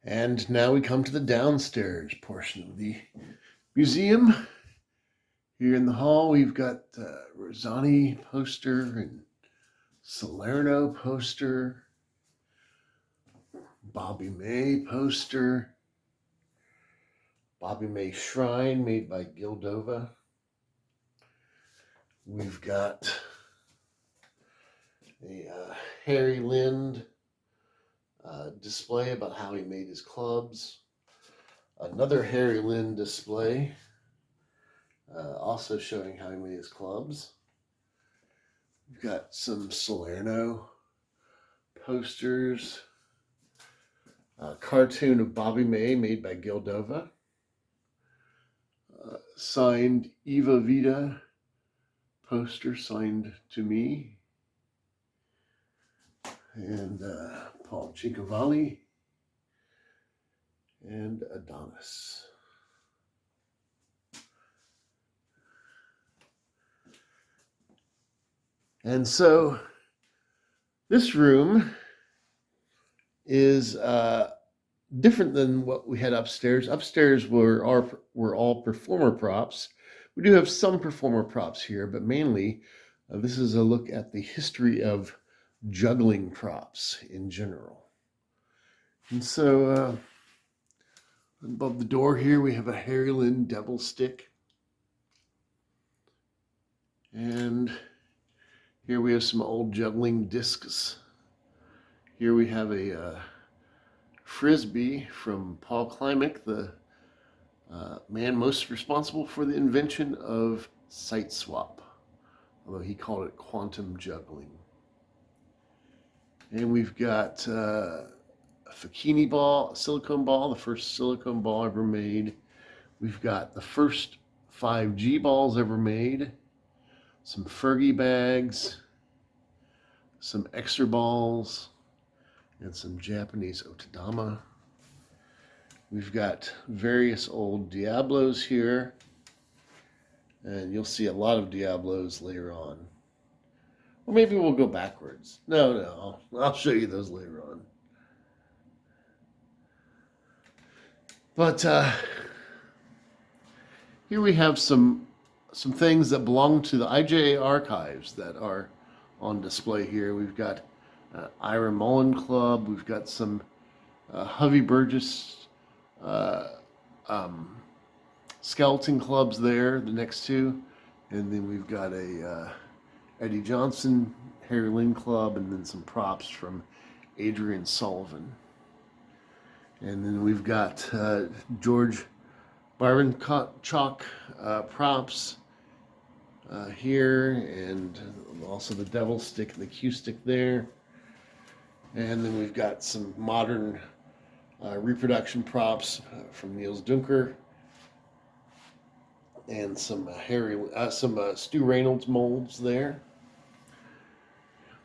And now we come to the downstairs portion of the museum. Here in the hall, we've got the Rosani poster and Salerno poster, Bobby May poster, Bobby May shrine made by Gildova. We've got a Harry Lind display about how he made his clubs. Another Harry Lind display, also showing how he made his clubs. We've got some Salerno posters, a cartoon of Bobby May made by Gildova, signed Eva Vita poster signed to me, and Paul Cinquevalli, and Adonis. And so this room is different than what we had upstairs. Upstairs were all performer props. We do have some performer props here, but mainly this is a look at the history of juggling props in general. And so above the door here, we have a Harry Lind devil stick. And here we have some old juggling discs. Here we have a frisbee from Paul Klimek, the man most responsible for the invention of sight swap, although he called it quantum juggling. And we've got a Fakini ball, a silicone ball, the first silicone ball ever made. We've got the first 5G balls ever made, some Fergie bags, some extra balls, and some Japanese otodama. We've got various old Diablos here, and you'll see a lot of Diablos later on. Or maybe we'll go backwards. No, I'll show you those later on. But here we have some things that belong to the IJA archives that are on display here. We've got Ira Mullen Club. We've got some Hovey Burgess skeleton clubs there, the next two. And then we've got a Eddie Johnson, Harry Lind Club, and then some props from Adrian Sullivan. And then we've got George Barbanchuk props here, and also the devil stick and the Q stick there. And then we've got some modern reproduction props from Niels Dunker, and some Stu Reynolds molds there.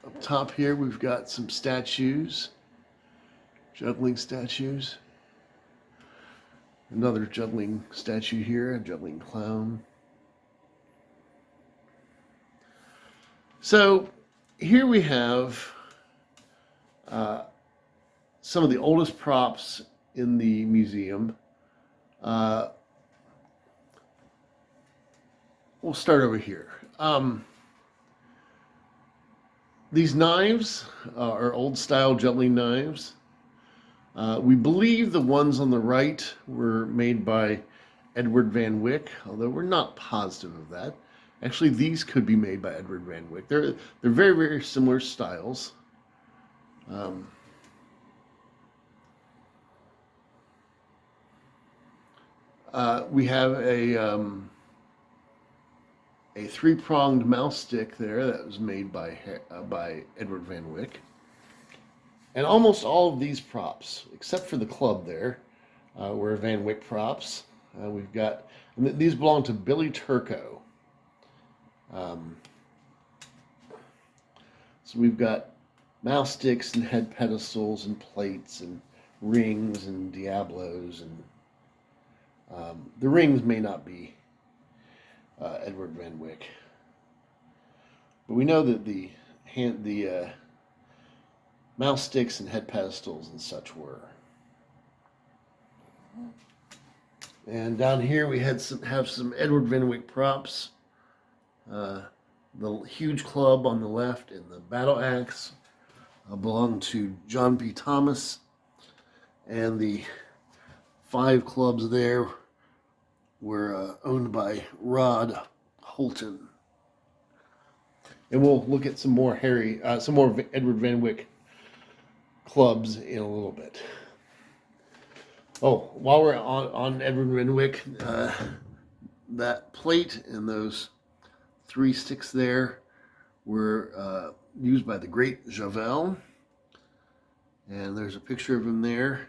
Up top here, we've got some statues, juggling statues. Another juggling statue here, a juggling clown. So here we have some of the oldest props in the museum. We'll start over here. These knives are old style juggling knives. We believe the ones on the right were made by Edward Van Wyck, although we're not positive of that. Actually, these could be made by Edward Van Wyck. They're very, very similar styles. We have a three-pronged mouse stick there that was made by Edward Van Wyck. And almost all of these props, except for the club there, were Van Wyck props. We've got, and these belong to Billy Turco. So we've got mouse sticks and head pedestals and plates and rings and Diablos, and the rings may not be Edward Van Wyck, but we know that the mouse sticks and head pedestals and such were. And down here we have some Edward Van Wyck props. The huge club on the left and the battle axe belong to John B. Thomas, and the 5 clubs there were owned by Rod Holton. And we'll look at some more Edward Van Wyck clubs in a little bit. Oh, while we're on Edward Van Wyck, that plate and those 3 sticks there were used by the great Javel, and there's a picture of him there.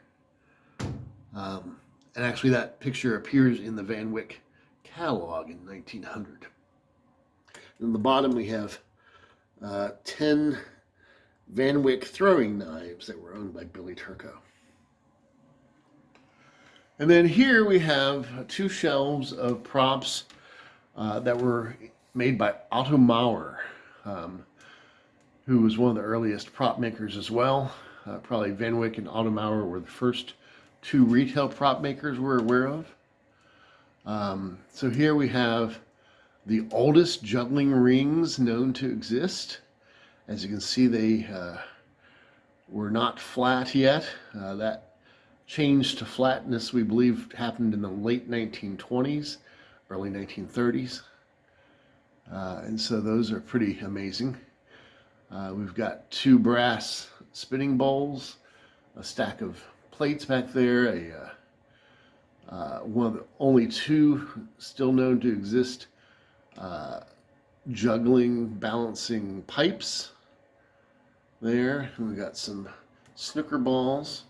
And actually, that picture appears in the Van Wyck catalog in 1900. In the bottom, we have 10 Van Wyck throwing knives that were owned by Billy Turco. And then here we have 2 shelves of props that were made by Otto Mauer, who was one of the earliest prop makers as well. Probably Van Wyck and Otto Mauer were the first 2 retail prop makers we're aware of. So here we have the oldest juggling rings known to exist. As you can see, they were not flat yet. That change to flatness, we believe, happened in the late 1920s, early 1930s. And so those are pretty amazing. We've got 2 brass spinning bowls, a stack of plates back there, one of the only 2 still known to exist juggling, balancing pipes there. And we've got some snooker balls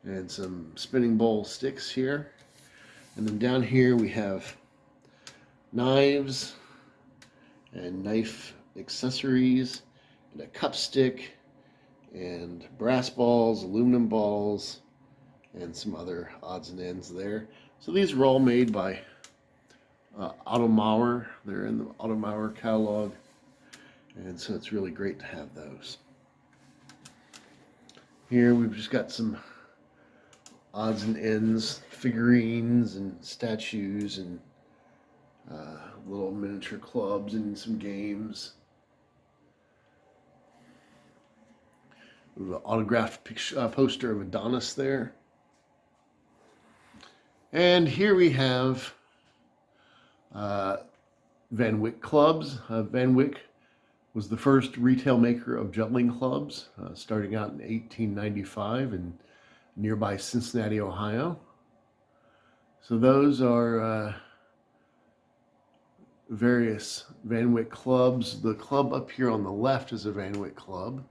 and some spinning bowl sticks here. And then down here we have knives and knife accessories and a cup stick and brass balls, aluminum balls, and some other odds and ends there. So these were all made by Otto Mauer. They're in the Otto Mauer catalog, and so it's really great to have those. Here we've just got some odds and ends, figurines and statues and little miniature clubs and some games. We have an autographed poster of Adonis there. And here we have Van Wyck clubs. Van Wyck was the first retail maker of juggling clubs, starting out in 1895 in nearby Cincinnati, Ohio. So those are various Van Wyck clubs. The club up here on the left is a Van Wyck club.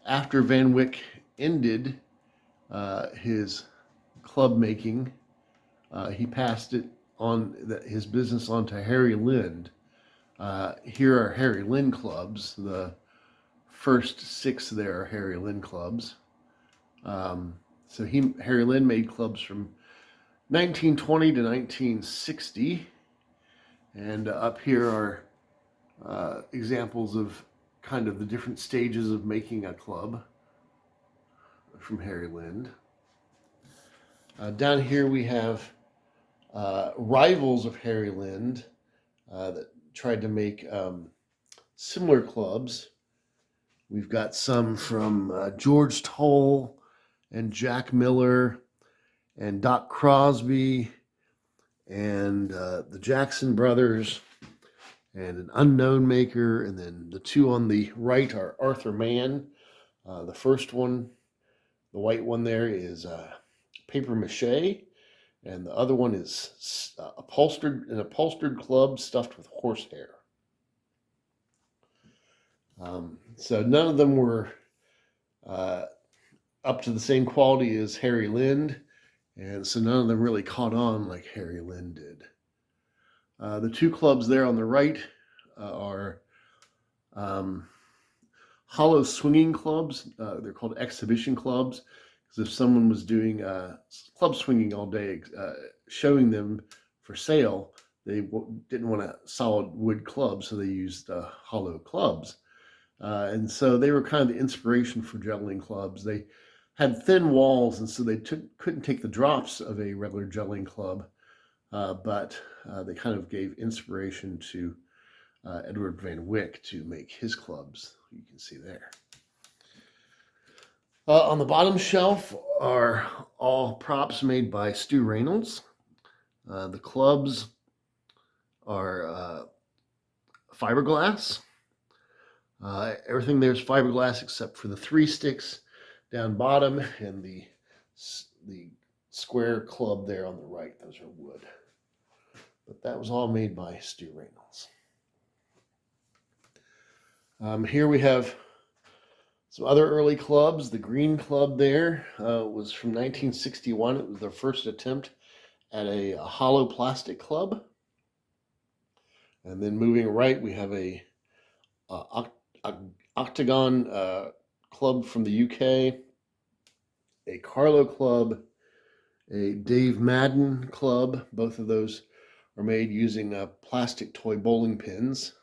After Van Wyck ended his club making, he passed his business on to Harry Lind. Here are Harry Lind clubs. The first 6 there are Harry Lind clubs. So Harry Lind made clubs from 1920 to 1960. And up here are examples of kind of the different stages of making a club from Harry Lind. Down here we have rivals of Harry Lind that tried to make similar clubs. We've got some from George Toll and Jack Miller and Doc Crosby and the Jackson brothers and an unknown maker. And then the 2 on the right are Arthur Mann. The first one, the white one there, is paper mache, and the other one is an upholstered club stuffed with horsehair. So none of them were up to the same quality as Harry Lind, and so none of them really caught on like Harry Lind did. The 2 clubs there on the right are hollow swinging clubs. They're called exhibition clubs, because if someone was doing club swinging all day, showing them for sale, they didn't want a solid wood club, so they used hollow clubs. And so they were kind of the inspiration for juggling clubs. They had thin walls, and so they couldn't take the drops of a regular juggling club, but they kind of gave inspiration to Edward Van Wyck to make his clubs. You can see there. On the bottom shelf are all props made by Stu Reynolds. The clubs are fiberglass. Everything there's fiberglass except for the 3 sticks down bottom and the square club there on the right. Those are wood. But that was all made by Stu Reynolds. Here we have some other early clubs. The green club there was from 1961. It was their first attempt at a hollow plastic club. And then moving right, we have a octagon club from the UK, a Carlo club, a Dave Madden club. Both of those are made using plastic toy bowling pins.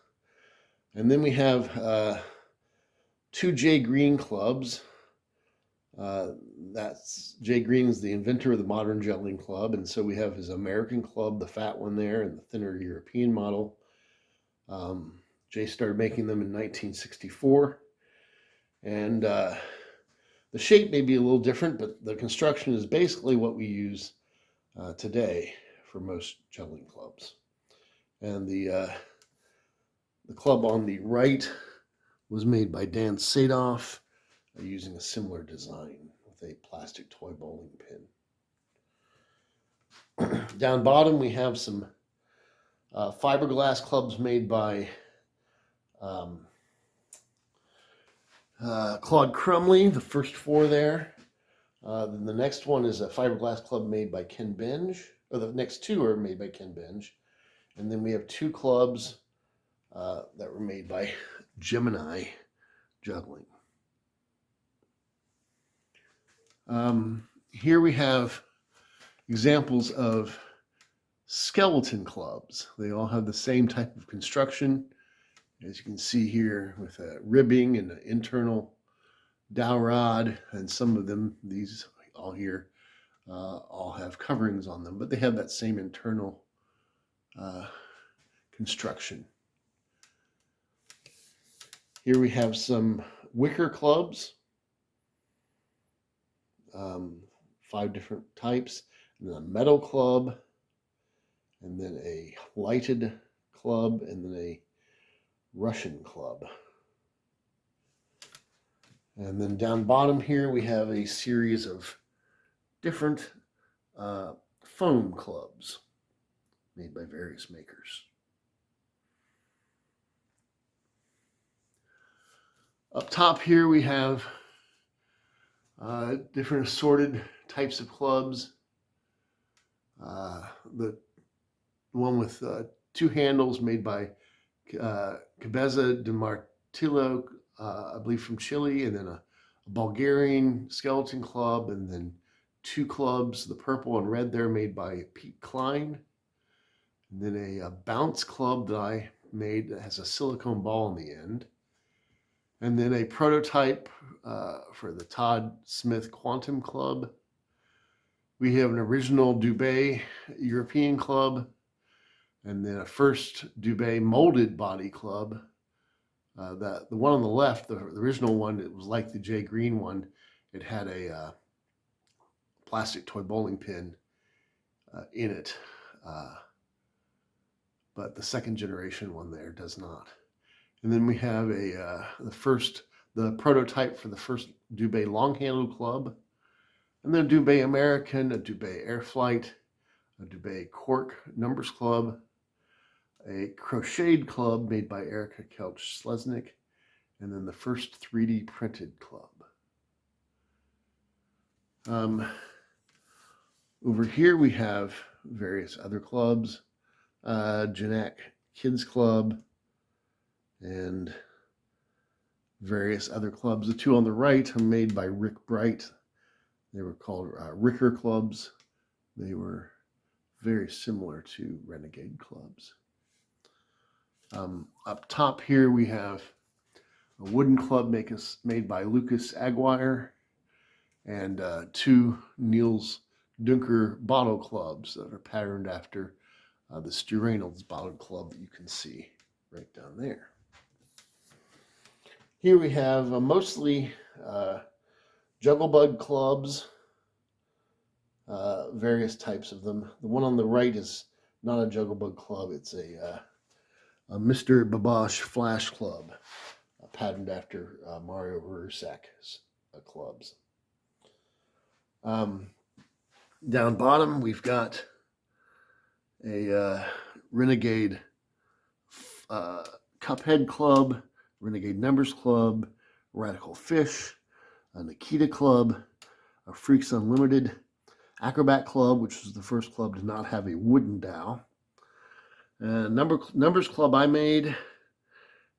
And then we have 2 Jay Green clubs. That's Jay Green is the inventor of the modern juggling club, and so we have his American club, the fat one there, and the thinner European model. Jay started making them in 1964, and the shape may be a little different, but the construction is basically what we use today for most juggling clubs. And the club on the right was made by Dan Sadoff using a similar design with a plastic toy bowling pin. Down bottom, we have some fiberglass clubs made by Claude Crumley, the first 4 there. Then the next one is a fiberglass club made by Ken Benge, or the next 2 are made by Ken Benge. And then we have 2 clubs that were made by Gemini Juggling. Here we have examples of skeleton clubs. They all have the same type of construction, as you can see here, with a ribbing and an internal dowel rod, and some of them, these all here, all have coverings on them, but they have that same internal construction. Here we have some wicker clubs, 5 different types, and then a metal club, and then a lighted club, and then a Russian club. And then down bottom here we have a series of different foam clubs made by various makers. Up top here we have different assorted types of clubs. The one with 2 handles made by Cabeza de Martillo, I believe from Chile, and then a Bulgarian skeleton club, and then 2 clubs, the purple and red there, made by Pete Klein, and then a bounce club that I made that has a silicone ball in the end, and then a prototype for the Todd Smith Quantum Club. We have an original Dubé European club, and then a first Dubé molded body club. The one on the left, the original one, it was like the Jay Green one. It had a plastic toy bowling pin in it, but the second generation one there does not. And then we have the prototype for the first Dubé long-handled club, and then a Dubé American, a Dubé Air Flight, a Dubé Cork Numbers Club, a crocheted club made by Erica Kelch-Sleznick, and then the first 3D printed club. Over here we have various other clubs, Janak Kids Club, and various other clubs. The 2 on the right are made by Rick Bright. They were called Ricker clubs. They were very similar to Renegade clubs. Up top here we have a wooden club made by Lucas Aguirre, and two Niels Dunker bottle clubs that are patterned after the Stu Reynolds bottle club that you can see right down there. Here we have mostly Jugglebug clubs, various types of them. The one on the right is not a Jugglebug club, it's a Mr. Babosh Flash Club, patterned after Mario Rusak's clubs. Down bottom, we've got a Renegade Cuphead Club, Renegade Numbers Club, Radical Fish, a Nikita Club, a Freaks Unlimited, Acrobat Club, which was the first club to not have a wooden dowel, Numbers Club I made,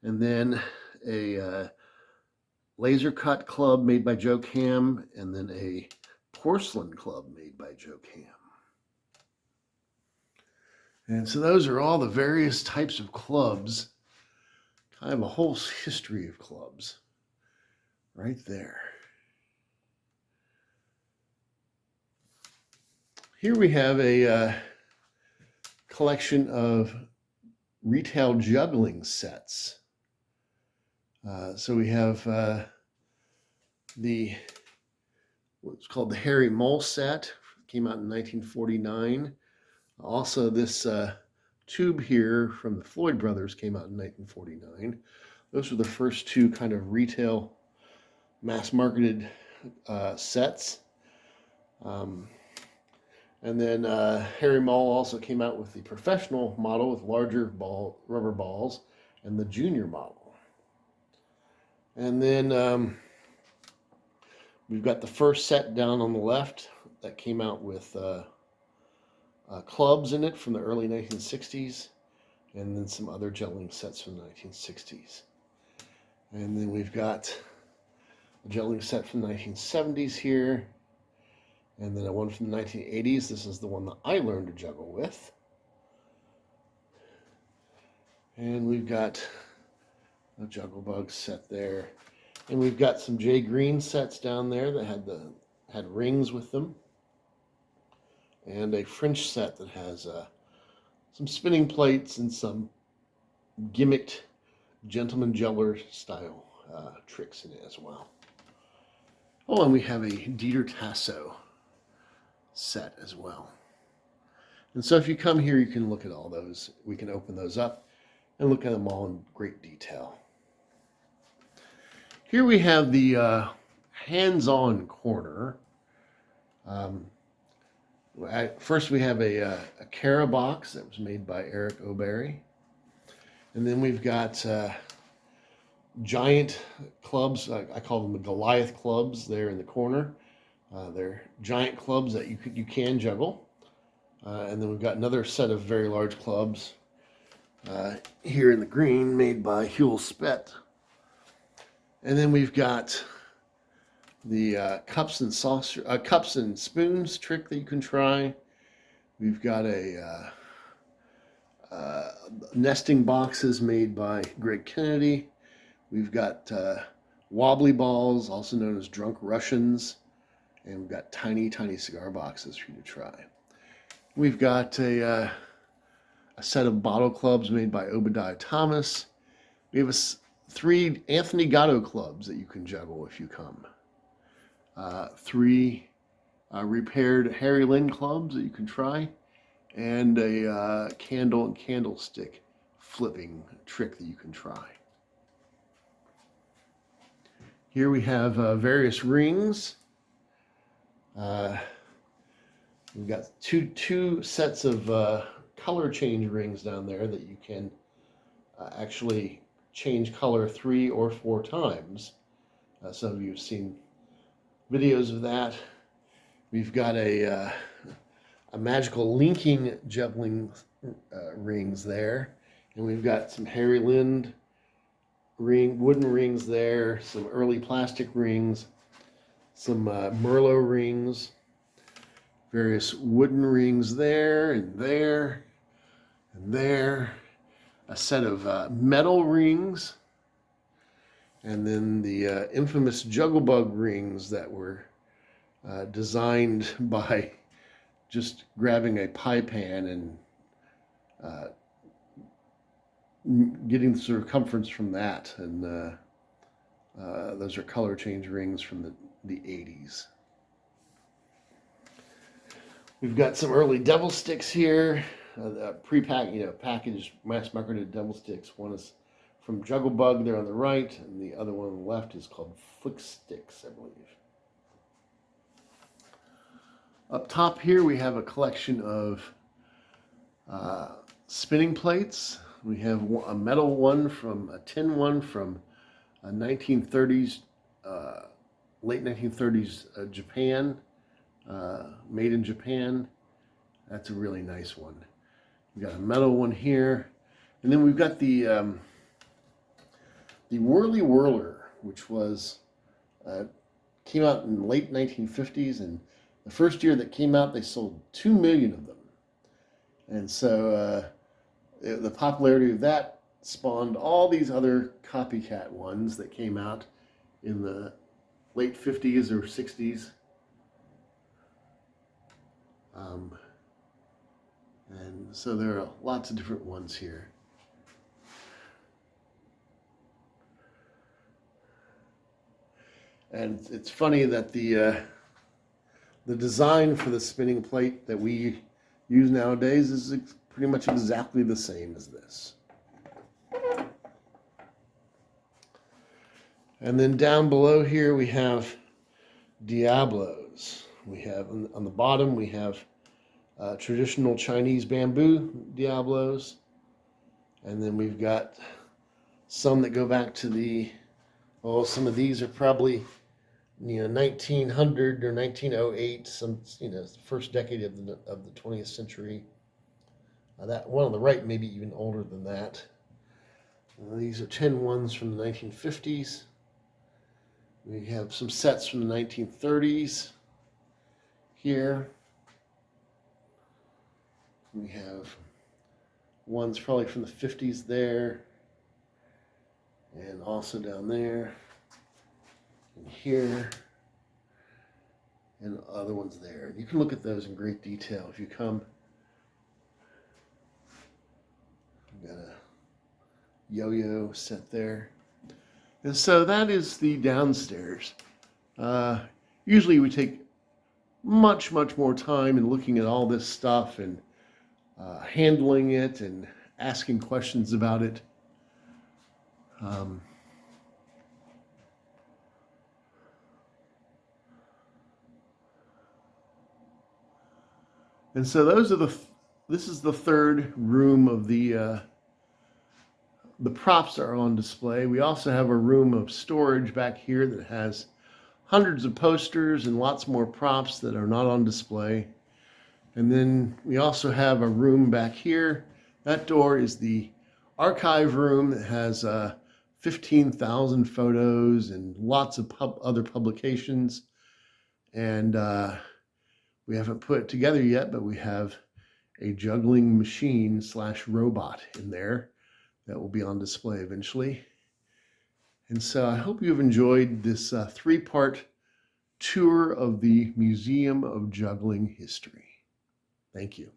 and then a Laser Cut Club made by Joe Cam, and then a Porcelain Club made by Joe Cam. And so those are all the various types of clubs, kind of a whole history of clubs right there. Here we have a collection of retail juggling sets. So we have what's called the Harry Mole set, came out in 1949. Also, this tube here from the Floyd Brothers came out in 1949. Those were the first two kind of retail mass-marketed sets. And then Harry Mole also came out with the professional model with larger rubber balls and the junior model. And then we've got the first set down on the left that came out with clubs in it from the early 1960s, and then some other juggling sets from the 1960s. And then we've got a juggling set from the 1970s here, and then a one from the 1980s. This is the one that I learned to juggle with. And we've got a Jugglebug set there. And we've got some Jay Green sets down there that had rings with them. And a French set that has some spinning plates and some gimmicked gentleman juggler style tricks in it as well. Oh, and we have a Dieter Tasso set as well. And so if you come here, you can look at all those. We can open those up and look at them all in great detail. Here we have the hands-on corner. First we have a Cara box that was made by Eric O'Barry. And then we've got giant clubs. I call them the Goliath clubs there in the corner. They're giant clubs that you can juggle. And then we've got another set of very large clubs here in the green made by Huel Spett. And then we've got the cups and spoons trick that you can try. We've got a nesting boxes made by Greg Kennedy. We've got wobbly balls, also known as drunk Russians. And we've got tiny, tiny cigar boxes for you to try. We've got a set of bottle clubs made by Obadiah Thomas. We have 3 Anthony Gatto clubs that you can juggle if you come. 3 repaired Harry Lynn clubs that you can try. And a candle and candlestick flipping trick that you can try. Here we have various rings. We've got two sets of color change rings down there that you can actually change color 3 or 4 times. Some of you have seen videos of that. We've got a magical linking juggling rings there, and we've got some Harry Lind wooden rings there, some early plastic rings, some Merlot rings, various wooden rings there and there and there, a set of metal rings, and then the infamous Jugglebug rings that were designed by just grabbing a pie pan and getting the circumference from that. And those are color change rings from the 80s. We've got some early devil sticks here, packaged mass marketed devil sticks. One is from Juggling there on the right, and the other one on the left is called Flick Sticks, I believe. Up top here we have a collection of spinning plates. We have a metal one a tin one from 1930s, late 1930s Japan, made in Japan. That's a really nice one. We've got a metal one here, and then we've got the Whirly Whirler, which was came out in the late 1950s, and the first year that came out, they sold 2 million of them, and so the popularity of that spawned all these other copycat ones that came out in the late 50s or 60s. And so there are lots of different ones here. And it's funny that the design for the spinning plate that we use nowadays is pretty much exactly the same as this. And then down below here we have Diablos. We have on the bottom we have traditional Chinese bamboo Diablos, and then we've got some that go back to some of these are probably 1900 or 1908, some first decade of the 20th century. That one on the right may be even older than that. These are tin ones from the 1950s. We have some sets from the 1930s here. We have ones probably from the 50s there, and also down there, and here, and other ones there. You can look at those in great detail if you come. We've got a yo-yo set there. And so that is the downstairs. Usually we take much more time in looking at all this stuff and handling it and asking questions about it. And so this is the third room of the props are on display. We also have a room of storage back here that has hundreds of posters and lots more props that are not on display. And then we also have a room back here. That door is the archive room that has 15,000 photos and lots of other publications. And we haven't put it together yet, but we have a juggling machine / robot in there that will be on display eventually. And so I hope you've enjoyed this 3-part tour of the Museum of Juggling History. Thank you.